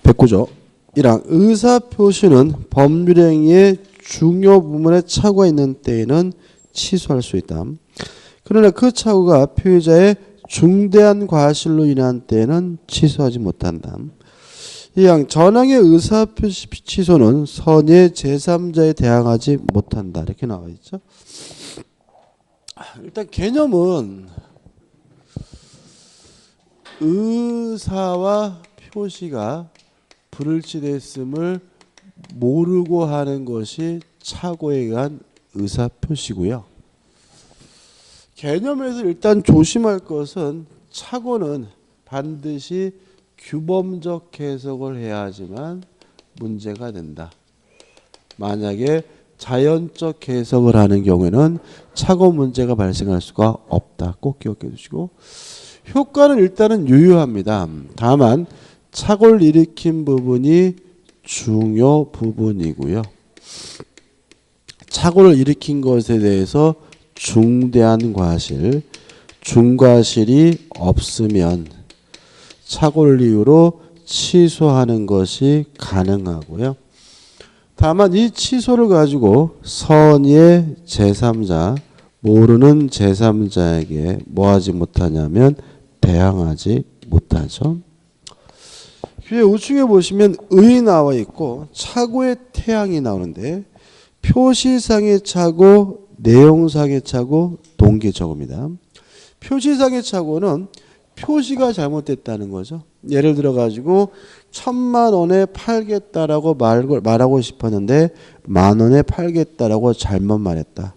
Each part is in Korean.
109조 1항 의사표시는 법률행위의 중요 부분에 착오가 있는 때에는 취소할 수 있다. 그러나 그 착오가 피의자의 중대한 과실로 인한 때에는 취소하지 못한다. 2항 전항의 의사표시 취소는 선의 제3자에 대항하지 못한다. 이렇게 나와 있죠. 일단 개념은 의사와 표시가 불일치됐음을 모르고 하는 것이 착오에 의한 의사표시고요. 개념에서 일단 조심할 것은 착오는 반드시 규범적 해석을 해야 하지만 문제가 된다. 만약에 자연적 해석을 하는 경우에는 착오 문제가 발생할 수가 없다. 꼭 기억해 두시고, 효과는 일단은 유효합니다. 다만 착오를 일으킨 부분이 중요 부분이고요. 착오를 일으킨 것에 대해서 중대한 과실, 중과실이 없으면 착오를 이유로 취소하는 것이 가능하고요. 다만 이 취소를 가지고 선의의 제3자, 모르는 제3자에게 뭐 하지 못하냐면 대항하지 못하죠. 뒤에 우측에 보시면 의 나와 있고 착오의 태양이 나오는데 표시상의 착오, 내용상의 착오, 동기적입니다. 표시상의 착오는 표시가 잘못됐다는 거죠. 예를 들어 가지고 1,000만 원에 팔겠다라고 말하고 싶었는데 10,000원에 팔겠다라고 잘못 말했다.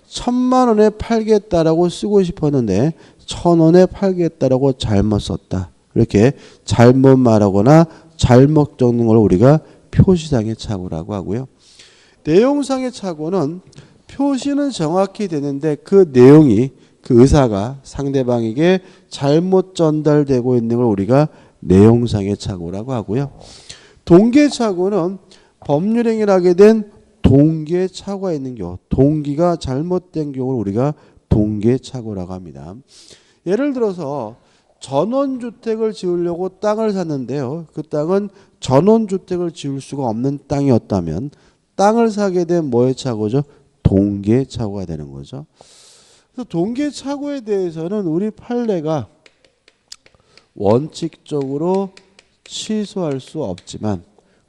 1,000만 원에 팔겠다라고 쓰고 싶었는데 1,000원에 팔겠다라고 잘못 썼다. 이렇게 잘못 말하거나 잘못 적는 걸 우리가 표시상의 착오라고 하고요. 내용상의 착오는 표시는 정확히 되는데 그 내용이 그 의사가 상대방에게 잘못 전달되고 있는 걸 우리가 내용상의 착오라고 하고요. 동기의 착오는 법률행위를 하게 된 동기의 착오가 있는 경우, 동기가 잘못된 경우를 우리가 동기의 착오라고 합니다. 예를 들어서 전원주택을 지으려고 땅을 샀는데요. 그 땅은 전원주택을 지을 수가 없는 땅이었다면 땅을 사게 된 뭐의 착오죠? 동기의 착오가 되는 거죠. 그래서 동기의 착오에 대해서는 우리 판례가 원칙적으로 취소할 수 없지만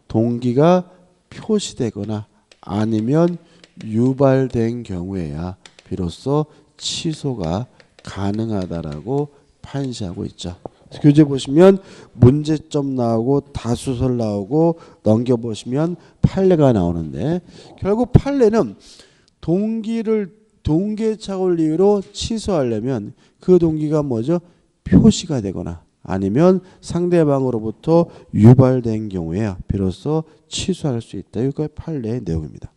동기가 표시되거나 아니면 유발된 경우에야 비로소 취소가 가능하다라고 판시하고 있죠. 교재 보시면 문제점 나오고 다수설 나오고 넘겨보시면 판례가 나오는데 결국 판례는 동기의 착오를 이유로 취소하려면 그 동기가 뭐죠? 표시가 되거나 아니면 상대방으로부터 유발된 경우에 비로소 취소할 수 있다. 이게 판례의 내용입니다.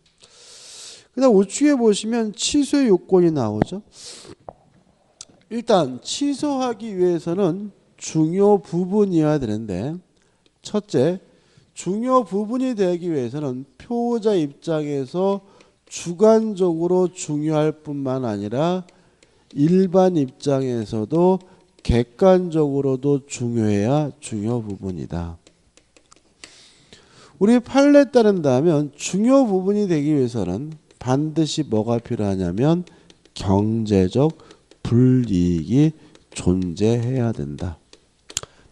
그다음 우측에 보시면 취소의 요건이 나오죠. 일단 취소하기 위해서는 중요 부분이어야 되는데 첫째, 중요 부분이 되기 위해서는 표의자 입장에서 주관적으로 중요할 뿐만 아니라 일반 입장에서도 객관적으로도 중요해야 중요 부분이다. 우리 판례에 따른다면 중요 부분이 되기 위해서는 반드시 뭐가 필요하냐면 경제적 불이익이 존재해야 된다.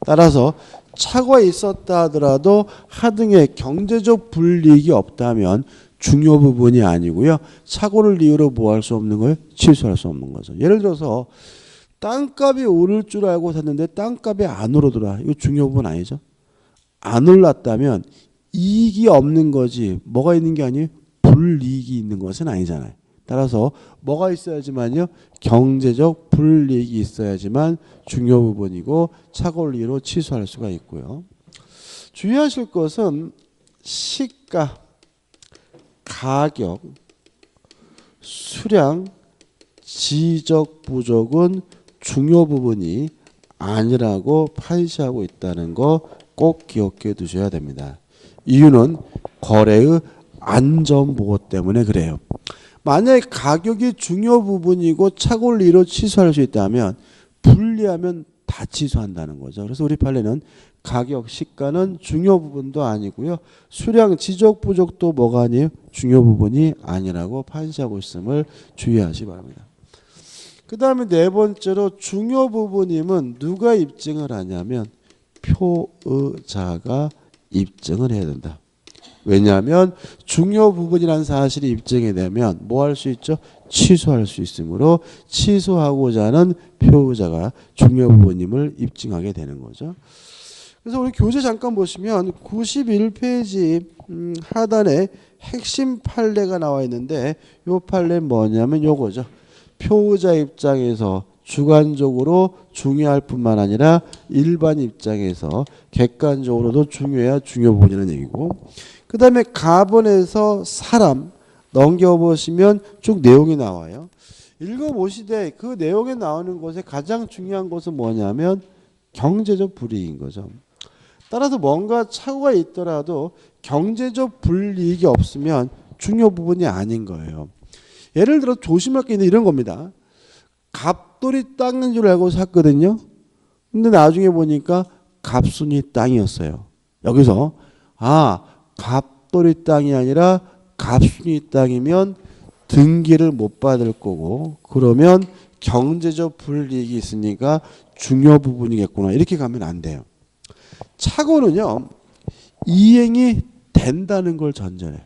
따라서 착오가 있었다 하더라도 하등의 경제적 불이익이 없다면 중요 부분이 아니고요. 착오를 이유로 뭐 할 수 없는 거예요? 취소할 수 없는 거죠. 예를 들어서 땅값이 오를 줄 알고 샀는데 땅값이 안 오르더라. 이거 중요 부분 아니죠? 안 올랐다면 이익이 없는 거지 뭐가 있는 게 아니에요? 불이익이 있는 것은 아니잖아요. 따라서 뭐가 있어야지만요? 경제적 불이익이 있어야지만 중요 부분이고 착오를 이유로 취소할 수가 있고요. 주의하실 것은 시가, 가격, 수량, 지적 부족은 중요 부분이 아니라고 판시하고 있다는 거 꼭 기억해 두셔야 됩니다. 이유는 거래의 안전보호 때문에 그래요. 만약에 가격이 중요 부분이고 착오를 이유로 취소할 수 있다면 불리하면 다 취소한다는 거죠. 그래서 우리 판례는 가격, 시가는 중요 부분도 아니고요. 수량, 지적, 부족도 뭐가 아니에요? 중요 부분이 아니라고 판시하고 있음을 주의하시 바랍니다. 그 다음에 네 번째로 중요 부분임은 누가 입증을 하냐면 표의자가 입증을 해야 된다. 왜냐하면 중요 부분이라는 사실이 입증이 되면 뭐 할 수 있죠? 취소할 수 있으므로 취소하고자 하는 표의자가 중요 부분임을 입증하게 되는 거죠. 그래서 우리 교재 잠깐 보시면 91페이지 하단에 핵심 판례가 나와 있는데 이 판례는 뭐냐면 요거죠. 표의자 입장에서 주관적으로 중요할 뿐만 아니라 일반 입장에서 객관적으로도 중요해야 중요 부분이라는 얘기고, 그 다음에 가번에서 사람 넘겨보시면 쭉 내용이 나와요. 읽어보시되 그 내용에 나오는 것에 가장 중요한 것은 뭐냐면 경제적 불이익인 거죠. 따라서 뭔가 착오가 있더라도 경제적 불이익이 없으면 중요 부분이 아닌 거예요. 예를 들어 조심할 게 있는 이런 겁니다. 갑돌이 땅인 줄 알고 샀거든요. 근데 나중에 보니까 갑순이 땅이었어요. 여기서 갑돌이 땅이 아니라 갑순이 땅이면 등기를 못 받을 거고, 그러면 경제적 불이익이 있으니까 중요 부분이겠구나, 이렇게 가면 안 돼요. 착오는요 이행이 된다는 걸 전제해요.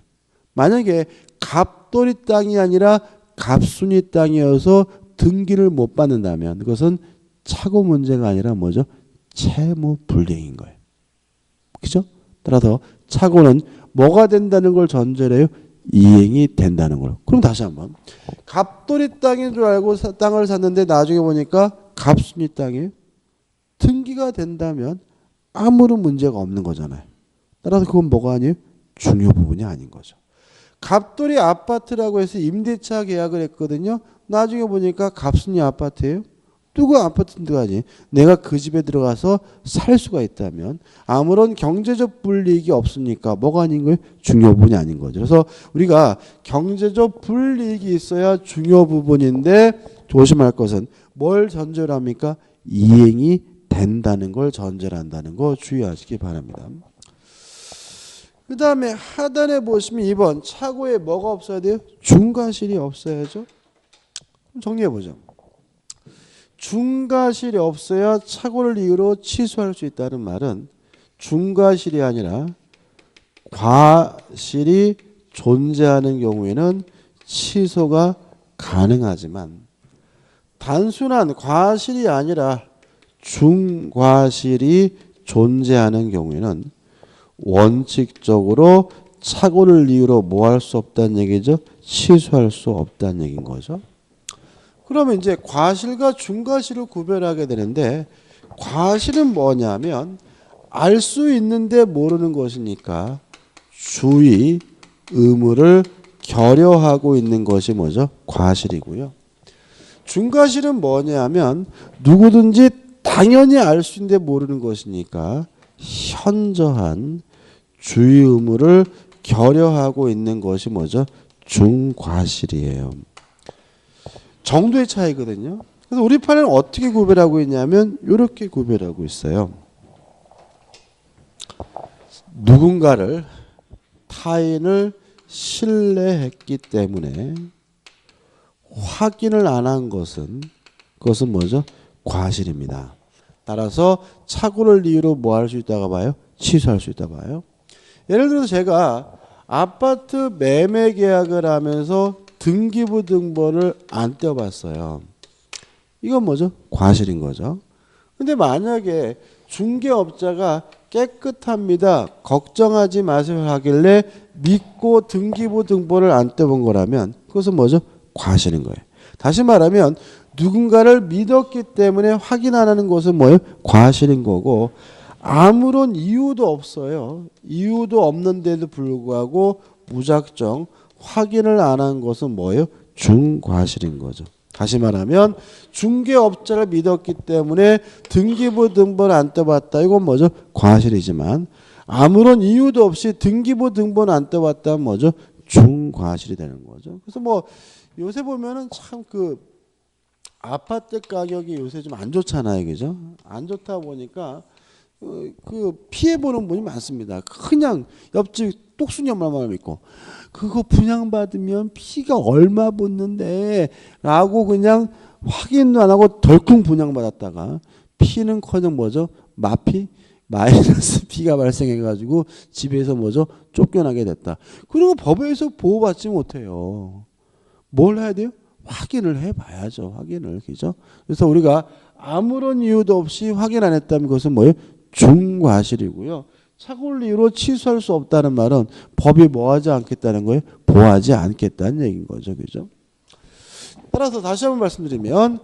만약에 갑돌이 땅이 아니라 갑순이 땅이어서 등기를 못 받는다면 그것은 착오 문제가 아니라 뭐죠? 채무 불이익인 거예요. 그죠? 따라서 착오는 뭐가 된다는 걸 전제로 해요? 이행이 된다는 걸. 그럼 다시 한번, 갑돌이 땅인 줄 알고 땅을 샀는데 나중에 보니까 갑순이 땅이에요. 등기가 된다면 아무런 문제가 없는 거잖아요. 따라서 그건 뭐가 아니에요? 중요 부분이 아닌 거죠. 갑돌이 아파트라고 해서 임대차 계약을 했거든요. 나중에 보니까 갑순이 아파트예요. 누가 아파트인데 가지? 내가 그 집에 들어가서 살 수가 있다면 아무런 경제적 불이익이 없으니까 뭐가 아닌 거예요? 중요 부분이 아닌 거죠. 그래서 우리가 경제적 불이익이 있어야 중요 부분인데 조심할 것은 뭘 전제로 합니까? 이행이 된다는 걸 전제로 한다는 거 주의하시기 바랍니다. 그 다음에 하단에 보시면 2번 착오에 뭐가 없어야 돼요? 중과실이 없어야죠. 정리해보죠. 중과실이 없어야 착오를 이유로 취소할 수 있다는 말은 중과실이 아니라 과실이 존재하는 경우에는 취소가 가능하지만, 단순한 과실이 아니라 중과실이 존재하는 경우에는 원칙적으로 착오를 이유로 뭐 할 수 없다는 얘기죠? 취소할 수 없다는 얘기인 거죠. 그러면 이제 과실과 중과실을 구별하게 되는데, 과실은 뭐냐면 알 수 있는데 모르는 것이니까 주의 의무를 결여하고 있는 것이 뭐죠? 과실이고요. 중과실은 뭐냐면 누구든지 당연히 알 수 있는데 모르는 것이니까 현저한 주의 의무를 결여하고 있는 것이 뭐죠? 중과실이에요. 정도의 차이거든요. 그래서 우리 판례는 어떻게 구별하고 있냐면 이렇게 구별하고 있어요. 누군가를, 타인을 신뢰했기 때문에 확인을 안 한 것은, 그것은 뭐죠? 과실입니다. 따라서 착오를 이유로 뭐 할 수 있다고 봐요? 취소할 수 있다고 봐요. 예를 들어서 제가 아파트 매매 계약을 하면서 등기부 등본을 안 떼어봤어요. 이건 뭐죠? 과실인 거죠. 근데 만약에 중개업자가 깨끗합니다, 걱정하지 마세요 하길래 믿고 등기부 등본을 안 떼본 거라면 그것은 뭐죠? 과실인 거예요. 다시 말하면 누군가를 믿었기 때문에 확인 안 하는 것은 뭐예요? 과실인 거고, 아무런 이유도 없어요. 이유도 없는데도 불구하고 무작정 확인을 안 한 것은 뭐예요? 중과실인 거죠. 다시 말하면 중개업자를 믿었기 때문에 등기부 등본 안 떼봤다, 이건 뭐죠? 과실이지만 아무런 이유도 없이 등기부 등본 안 떼봤다면 뭐죠? 중과실이 되는 거죠. 그래서 뭐 요새 보면은 참 아파트 가격이 요새 좀 안 좋잖아요, 그죠? 안 좋다 보니까 그 피해 보는 분이 많습니다. 그냥 옆집 똑순이 엄마만 믿고 그거 분양받으면 피가 얼마 붙는데라고 그냥 확인도 안 하고 덜컹 분양받았다가 피는커녕 뭐죠? 마피 마이너스 피가 발생해가지고 집에서 뭐죠? 쫓겨나게 됐다. 그리고 법에서 보호받지 못해요. 뭘 해야 돼요? 확인을 해봐야죠. 확인을, 그죠? 그래서 우리가 아무런 이유도 없이 확인 안 했다면 그것은 뭐예요? 중과실이고요. 착오를 이유로 취소할 수 없다는 말은 법이 뭐하지 않겠다는 거예요? 보호하지 않겠다는 얘기인 거죠, 그죠? 따라서 다시 한번 말씀드리면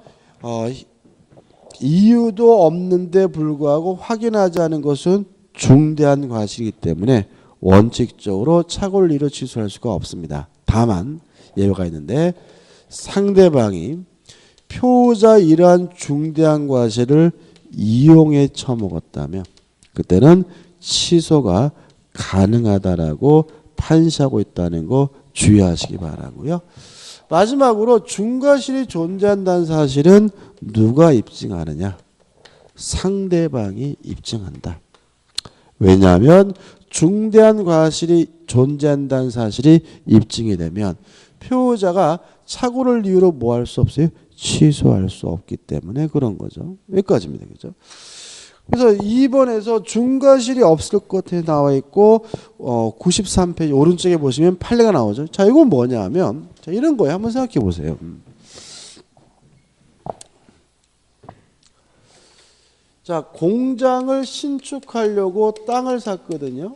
이유도 없는데 불구하고 확인하지 않은 것은 중대한 과실이기 때문에 원칙적으로 착오를 이유로 취소할 수가 없습니다. 다만 예외가 있는데 상대방이 피고자 이러한 중대한 과실을 이용해 처먹었다면 그때는 취소가 가능하다라고 판시하고 있다는 거 주의하시기 바라고요. 마지막으로 중과실이 존재한다는 사실은 누가 입증하느냐? 상대방이 입증한다. 왜냐하면 중대한 과실이 존재한다는 사실이 입증이 되면 피고자가 착오를 이유로 뭐 할 수 없어요? 취소할 수 없기 때문에 그런 거죠. 여기까지입니다. 그죠? 그래서 2번에서 중과실이 없을 것에 나와 있고 93페이지 오른쪽에 보시면 판례가 나오죠. 자, 이건 뭐냐 하면 자, 이런 거예요. 한번 생각해 보세요. 자, 공장을 신축하려고 땅을 샀거든요.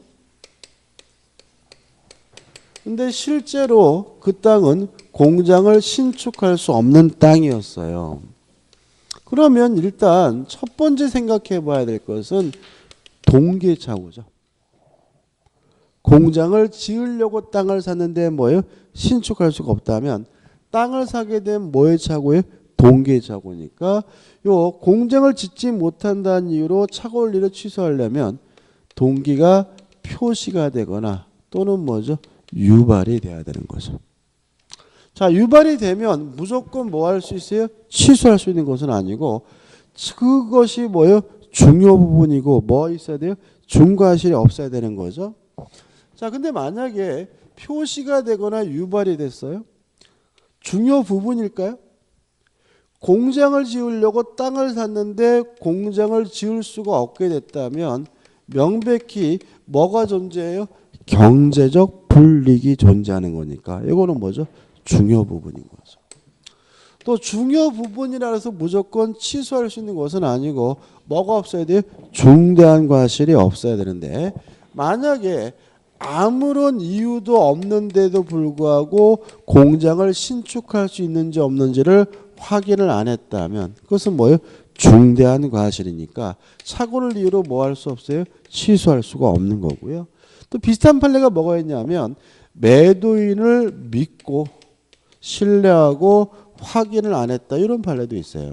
근데 실제로 그 땅은 공장을 신축할 수 없는 땅이었어요. 그러면 일단 첫 번째 생각해 봐야 될 것은 동기착오죠. 공장을 지으려고 땅을 샀는데 뭐예요? 신축할 수가 없다면 땅을 사게 된 뭐의 착오예요? 동기착오니까 요 공장을 짓지 못한다는 이유로 착오를 이뤄 취소하려면 동기가 표시가 되거나 또는 뭐죠? 유발이 돼야 되는 거죠. 자, 유발이 되면 무조건 뭐 할 수 있어요? 취소할 수 있는 것은 아니고 그것이 뭐예요? 중요 부분이고 뭐 있어야 돼요? 중과실이 없어야 되는 거죠. 자, 근데 만약에 표시가 되거나 유발이 됐어요? 중요 부분일까요? 공장을 지으려고 땅을 샀는데 공장을 지을 수가 없게 됐다면 명백히 뭐가 존재해요? 경제적 불이익이 존재하는 거니까 이거는 뭐죠? 중요 부분인 거죠. 또 중요 부분이라 해서 무조건 취소할 수 있는 것은 아니고 뭐가 없어야 돼요? 중대한 과실이 없어야 되는데 만약에 아무런 이유도 없는데도 불구하고 공장을 신축할 수 있는지 없는지를 확인을 안 했다면 그것은 뭐예요? 중대한 과실이니까 착오를 이유로 뭐 할 수 없어요? 취소할 수가 없는 거고요. 또 비슷한 판례가 뭐가 있냐면 매도인을 믿고 신뢰하고 확인을 안 했다 이런 판례도 있어요.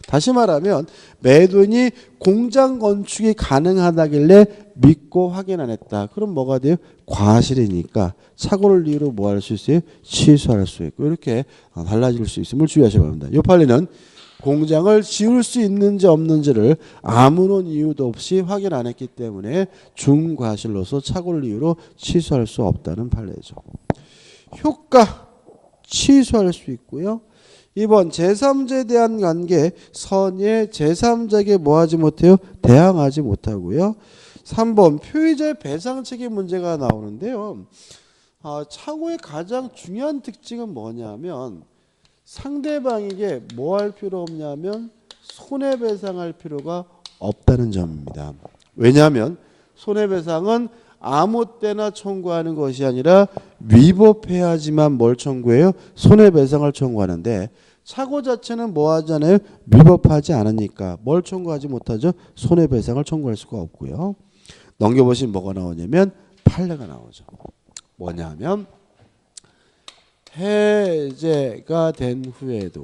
다시 말하면 매도인이 공장 건축이 가능하다길래 믿고 확인 안 했다. 그럼 뭐가 돼요? 과실이니까 착오를 이유로 뭐 할 수 있어요? 취소할 수 있고 이렇게 달라질 수 있음을 주의하셔야 합니다. 이 판례는 공장을 지을 수 있는지 없는지를 아무런 이유도 없이 확인 안 했기 때문에 중과실로서 착오를 이유로 취소할 수 없다는 판례죠. 효과 취소할 수 있고요. 2번 제3자에 대한 관계 선의의 제3자에게 뭐하지 못해요? 대항하지 못하고요. 3번 표의자의 배상 책임 문제가 나오는데요. 착오의 가장 중요한 특징은 뭐냐면 상대방에게 뭐 할 필요 없냐면 손해배상할 필요가 없다는 점입니다. 왜냐하면 손해배상은 아무 때나 청구하는 것이 아니라 위법해야지만 뭘 청구해요? 손해배상을 청구하는데 착오 자체는 뭐 하잖아요? 위법하지 않으니까 뭘 청구하지 못하죠? 손해배상을 청구할 수가 없고요. 넘겨보시면 뭐가 나오냐면 판례가 나오죠. 뭐냐면 해제가 된 후에도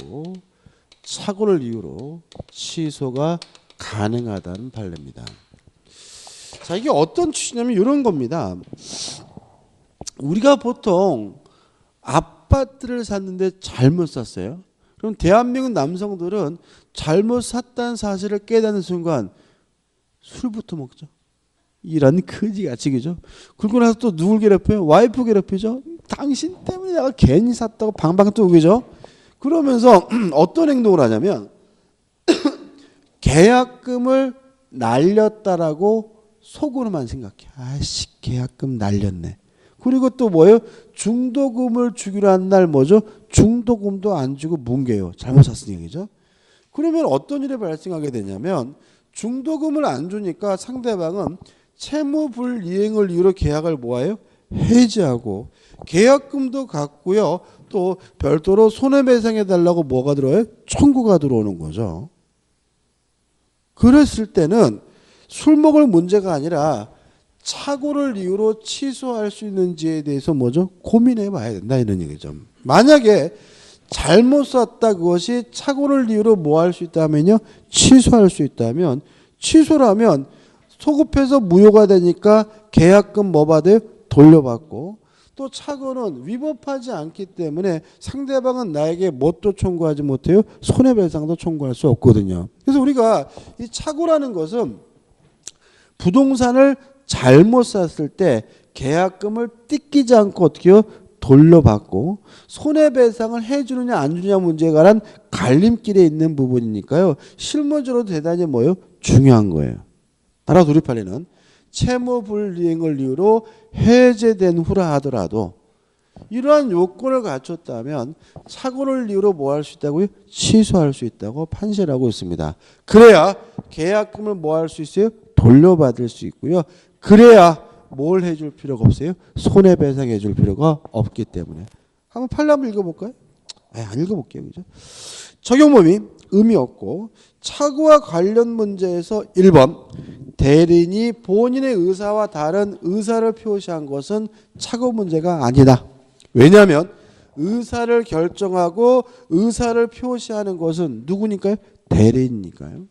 착오를 이유로 취소가 가능하다는 판례입니다. 자, 이게 어떤 취지냐면 이런 겁니다. 우리가 보통 아파트를 샀는데 잘못 샀어요. 그럼 대한민국 남성들은 잘못 샀다는 사실을 깨닫는 순간 술부터 먹죠. 이런 거지같이, 그죠? 그러고 나서 또 누굴 괴롭혀요? 와이프 괴롭히죠. 당신 때문에 내가 괜히 샀다고 방방 또 우기죠. 그러면서 어떤 행동을 하냐면 계약금을 날렸다라고 속으로만 생각해. 아이씨, 계약금 날렸네. 그리고 또 뭐예요? 중도금을 주기로 한 날 뭐죠? 중도금도 안 주고 뭉개요. 잘못 샀으니까, 그죠? 그러면 어떤 일이 발생하게 되냐면 중도금을 안 주니까 상대방은 채무불이행을 이유로 계약을 뭐해요? 해지하고 계약금도 갖고요. 또 별도로 손해배상해 달라고 뭐가 들어요? 청구가 들어오는 거죠. 그랬을 때는 술 먹을 문제가 아니라 착오를 이유로 취소할 수 있는지에 대해서 뭐죠? 고민해 봐야 된다 이런 얘기죠. 만약에 잘못 샀다 그것이 착오를 이유로 뭐 할 수 있다면요? 취소할 수 있다면 취소라면 소급해서 무효가 되니까 계약금 뭐 받아요? 돌려받고 또 착오는 위법하지 않기 때문에 상대방은 나에게 뭣도 청구하지 못해요? 손해배상도 청구할 수 없거든요. 그래서 우리가 이 착오라는 것은 부동산을 잘못 샀을 때 계약금을 뜯기지 않고 어떻게 해요? 돌려받고 손해배상을 해주느냐 안 주느냐 문제에 관한 갈림길에 있는 부분이니까요. 실무적으로 대단히 뭐예요? 중요한 거예요. 나라 돌입할래는 채무불이행을 이유로 해제된 후라 하더라도 이러한 요건을 갖췄다면 착오를 이유로 뭐 할 수 있다고요? 취소할 수 있다고 판시를 하고 있습니다. 그래야 계약금을 뭐 할 수 있어요? 돌려받을 수 있고요. 그래야 뭘 해줄 필요가 없어요? 손해배상 해줄 필요가 없기 때문에. 한번 판례 한번 읽어볼까요? 안 읽어볼게요. 그죠? 적용 범위 의미 없고 착오와 관련 문제에서 1번 대리인이 본인의 의사와 다른 의사를 표시한 것은 착오 문제가 아니다. 왜냐하면 의사를 결정하고 의사를 표시하는 것은 누구니까요? 대리인이니까요.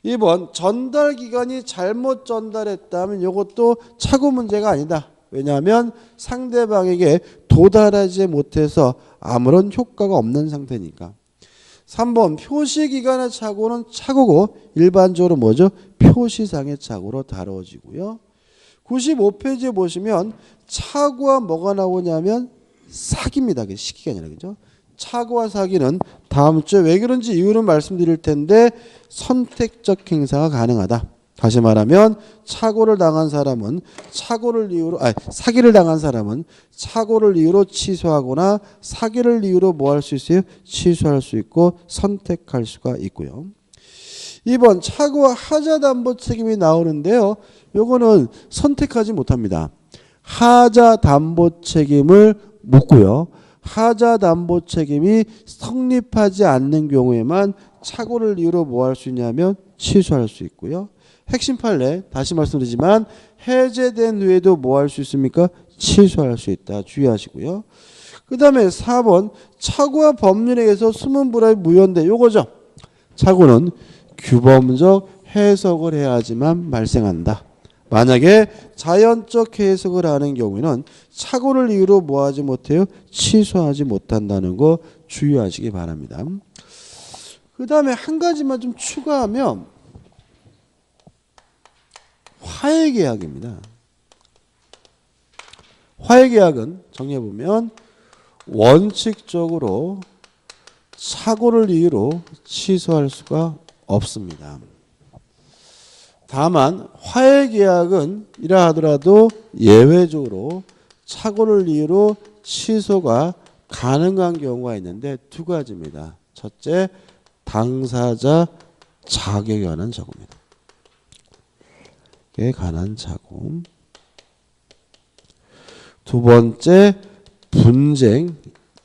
2번 전달 기간이 잘못 전달했다면 이것도 착오 문제가 아니다. 왜냐하면 상대방에게 도달하지 못해서 아무런 효과가 없는 상태니까. 3번 표시기간의 착오는 착오고 일반적으로 뭐죠? 표시상의 착오로 다뤄지고요. 95페이지에 보시면 착오와 뭐가 나오냐면 사기입니다. 시기가 아니라 그죠? 착오와 사기는 다음 주에 왜 그런지 이유는 말씀드릴 텐데 선택적 행사가 가능하다. 다시 말하면 착오를 당한 사람은 사기를 당한 사람은 착오를 이유로 취소하거나 사기를 이유로 뭐 할 수 있어요? 취소할 수 있고 선택할 수가 있고요. 2번 착오와 하자 담보 책임이 나오는데요. 요거는 선택하지 못합니다. 하자 담보 책임을 묻고요. 하자 담보 책임이 성립하지 않는 경우에만 착오를 이유로 뭐 할 수 있냐면 취소할 수 있고요. 핵심 판례 다시 말씀드리지만 해제된 후에도 뭐 할 수 있습니까? 취소할 수 있다. 주의하시고요. 그 다음에 4번 착오와 법률에 의해서 숨은 불합이 무효인데 요거죠. 착오는 규범적 해석을 해야지만 발생한다. 만약에 자연적 해석을 하는 경우에는 착오를 이유로 뭐 하지 못해요? 취소하지 못한다는 거 주의하시기 바랍니다. 그 다음에 한 가지만 좀 추가하면 화해계약입니다. 화해계약은 정리해보면 원칙적으로 착오를 이유로 취소할 수가 없습니다. 다만 화해계약은 이라 하더라도 예외적으로 착오를 이유로 취소가 가능한 경우가 있는데 두 가지입니다. 첫째, 당사자 자격에 관한 착오입니다. 에 관한 착오. 두 번째, 분쟁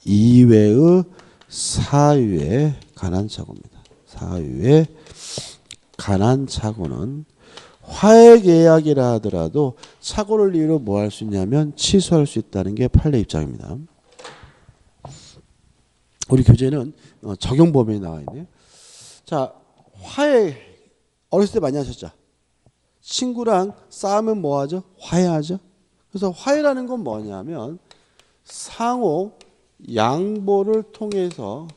이외의 사유에 관한 착오입니다. 사유에 관한 착오는 화해계약이라 하더라도 착오를 이유로 뭐 할 수 있냐면 취소할 수 있다는 게 판례 입장입니다. 우리 교재는 적용 범위에 나와 있네요. 자, 화해 어렸을 때 많이 하셨죠? 친구랑 싸우면 뭐 하죠? 화해하죠? 그래서 화해라는 건 뭐냐면 상호 양보를 통해서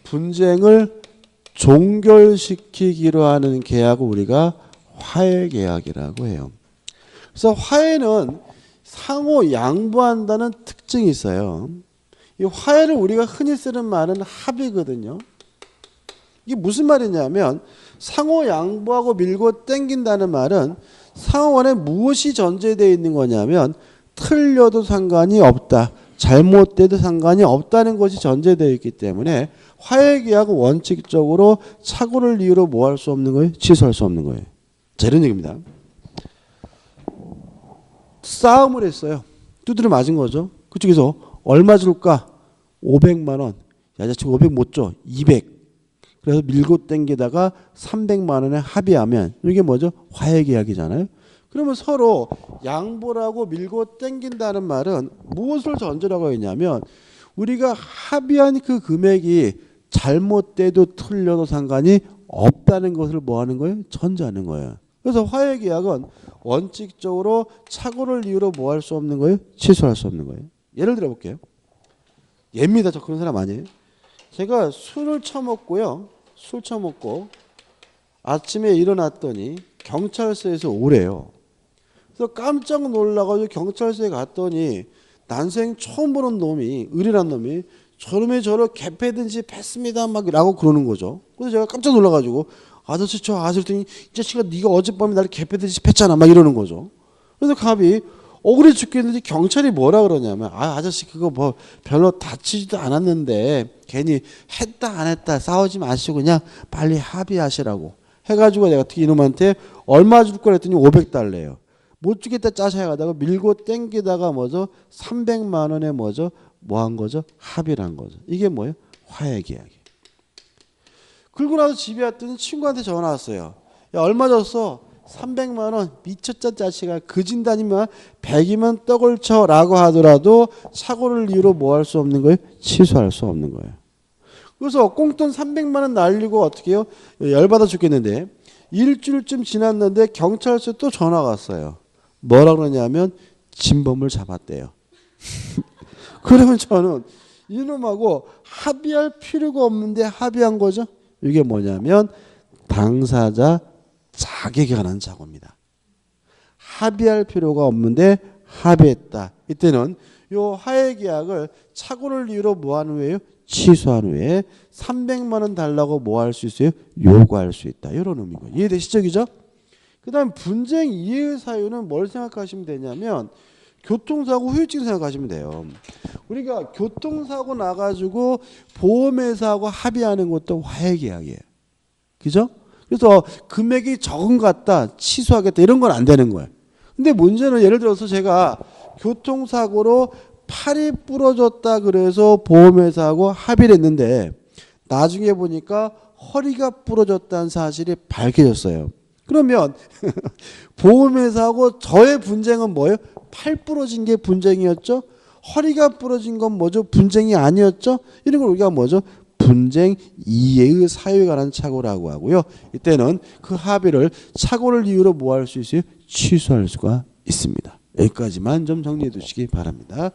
분쟁을 종결시키기로 하는 계약을 우리가 화해계약이라고 해요. 그래서 화해는 상호 양보한다는 특징이 있어요. 이 화해를 우리가 흔히 쓰는 말은 합의거든요. 이게 무슨 말이냐면 상호 양보하고 밀고 땡긴다는 말은 상호 간에 무엇이 전제되어 있는 거냐면 틀려도 상관이 없다. 잘못돼도 상관이 없다는 것이 전제되어 있기 때문에 화해계약은 원칙적으로 착오를 이유로 뭐 할 수 없는 거예요? 취소할 수 없는 거예요. 자, 이런 얘기입니다. 싸움을 했어요. 두드려 맞은 거죠. 그쪽에서 얼마 줄까? 500만 원. 여자친구 500 못 줘. 200. 그래서 밀고 땡기다가 300만 원에 합의하면 이게 뭐죠? 화해계약이잖아요. 그러면 서로 양보라고 밀고 땡긴다는 말은 무엇을 전제라고 했냐면 우리가 합의한 그 금액이 잘못돼도 틀려도 상관이 없다는 것을 뭐 하는 거예요? 전제하는 거예요. 그래서 화해계약은 원칙적으로 착오를 이유로 뭐 할 수 없는 거예요? 취소할 수 없는 거예요. 예를 들어 볼게요. 예입니다. 저 그런 사람 아니에요. 제가 술을 처먹고요. 술 처먹고 아침에 일어났더니 경찰서에서 오래요. 그래서 깜짝 놀라가지고 경찰서에 갔더니 난생 처음 보는 놈이 을이란 놈이 저놈이 저를 개패든지 팼습니다 막 라고 그러는 거죠. 그래서 제가 깜짝 놀라가지고 아저씨 저 아저씨더니 이 자식아 네가 어젯밤에 나를 개패듯이 팼잖아 막 이러는 거죠. 그래서 갑이 억울해 죽겠는데 경찰이 뭐라 그러냐면 아저씨 그거 뭐 별로 다치지도 않았는데 괜히 했다 안 했다 싸우지 마시고 그냥 빨리 합의하시라고 해가지고 내가 특히 이놈한테 얼마 줄 거라 했더니 500달러예요. 못 주겠다 짜셔야 가다가 밀고 땡기다가 뭐죠? 300만 원에 뭐죠? 뭐 한 거죠? 합의를 한 거죠. 이게 뭐예요? 화해계약이에요. 그러고 나서 집에 왔더니 친구한테 전화 왔어요. 야 얼마 줬어? 300만 원. 미쳤자 자식아. 그진다니면 100이면 떡을 쳐라고 하더라도 착오를 이유로 뭐 할 수 없는 거예요? 취소할 수 없는 거예요. 그래서 꽁돈 300만 원 날리고 어떻게 해요? 열받아 죽겠는데 일주일쯤 지났는데 경찰서에 또 전화가 왔어요. 뭐라 그러냐면 진범을 잡았대요. 그러면 저는 이놈하고 합의할 필요가 없는데 합의한 거죠. 이게 뭐냐면 당사자 자객에 관한 착오입니다. 합의할 필요가 없는데 합의했다. 이때는 요 화해계약을 착오를 이유로 뭐 한 후에요? 취소한 후에 300만 원 달라고 뭐 할 수 있어요? 요구할 수 있다. 이런 의미인 거예요. 이해되시죠? 그죠? 그 다음 분쟁 이해 사유는 뭘 생각하시면 되냐면 교통사고 후유증 생각하시면 돼요. 우리가 교통사고 나가지고 보험회사하고 합의하는 것도 화해계약이에요. 그죠? 그래서 금액이 적은 것 같다, 취소하겠다 이런 건 안 되는 거예요. 근데 문제는 예를 들어서 제가 교통사고로 팔이 부러졌다 그래서 보험회사하고 합의를 했는데 나중에 보니까 허리가 부러졌다는 사실이 밝혀졌어요. 그러면 보험회사하고 저의 분쟁은 뭐예요? 팔 부러진 게 분쟁이었죠? 허리가 부러진 건 뭐죠? 분쟁이 아니었죠? 이런 걸 우리가 뭐죠? 분쟁 이해의 사유에 관한 착오라고 하고요. 이때는 그 합의를 착오를 이유로 뭐 할 수 있어요? 취소할 수가 있습니다. 여기까지만 좀 정리해 두시기 바랍니다.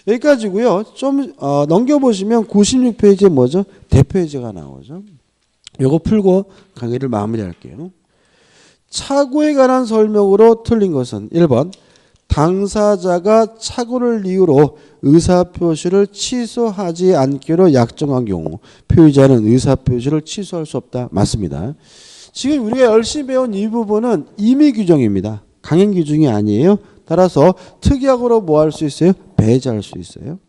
여기까지고요. 좀 넘겨보시면 96페이지에 뭐죠? 대표해제가 나오죠. 요거 풀고 강의를 마무리할게요. 착오에 관한 설명으로 틀린 것은 1번 당사자가 착오를 이유로 의사표시를 취소하지 않기로 약정한 경우 표의자는 의사표시를 취소할 수 없다. 맞습니다. 지금 우리가 열심히 배운 이 부분은 임의 규정입니다. 강행 규정이 아니에요. 따라서 특약으로 뭐 할 수 있어요? 배제할 수 있어요.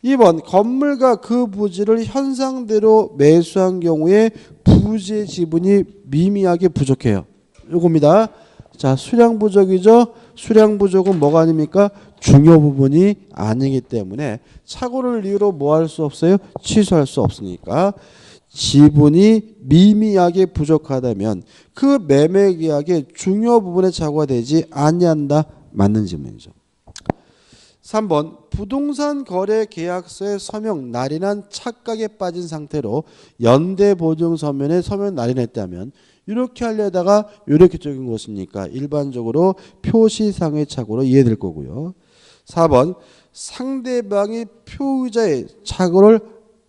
2번 건물과 그 부지를 현상대로 매수한 경우에 부지의 지분이 미미하게 부족해요. 요겁니다. 자, 수량 부족이죠. 수량 부족은 뭐가 아닙니까? 중요 부분이 아니기 때문에 착오를 이유로 뭐 할 수 없어요? 취소할 수 없으니까 지분이 미미하게 부족하다면 그 매매 계약의 중요 부분에 착오가 되지 아니한다. 맞는 질문이죠. 3번 부동산 거래 계약서의 서명 날인한 착각에 빠진 상태로 연대 보증 서면에 서명 날인했다면 이렇게 하려다가 이렇게 적은 것입니까? 일반적으로 표시상의 착오로 이해될 거고요. 4번 상대방이 표의자의 착오를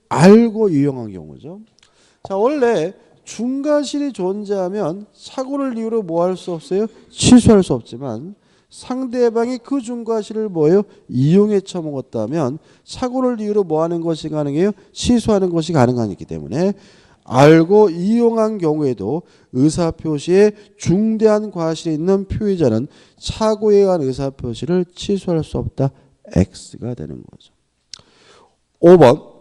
알고 이용한 경우죠. 자, 원래 중과실이 존재하면 착오를 이유로 뭐 할 수 없어요? 취소할 수 없지만 상대방이 그 중과실을 뭐예요? 이용해 처먹었다면 착오를 이유로 뭐 하는 것이 가능해요? 취소하는 것이 가능하기 때문에 알고 이용한 경우에도 의사표시에 중대한 과실이 있는 표의자는 착오에 의한 의사표시를 취소할 수 없다. X가 되는 거죠. 5번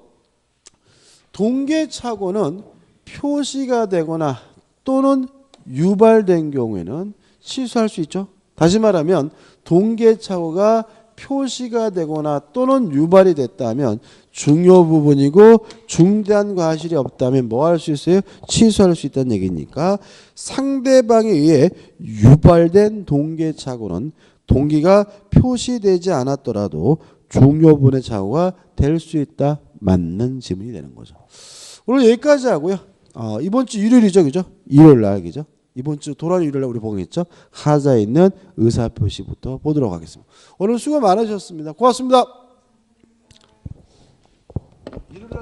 동계착오는 표시가 되거나 또는 유발된 경우에는 취소할 수 있죠. 다시 말하면 동계착오가 표시가 되거나 또는 유발이 됐다면 중요 부분이고 중대한 과실이 없다면 뭐 할 수 있어요? 취소할 수 있다는 얘기니까 상대방에 의해 유발된 동계착오는 동기가 표시되지 않았더라도 중요 부분의 착오가 될 수 있다. 맞는 지문이 되는 거죠. 오늘 여기까지 하고요. 이번 주 일요일이죠, 그죠? 일요일 날, 그죠? 이번 주 돌아오는 일요일 날 우리 보겠죠? 하자에 있는 의사표시부터 보도록 하겠습니다. 오늘 수고 많으셨습니다. 고맙습니다. 일요일 날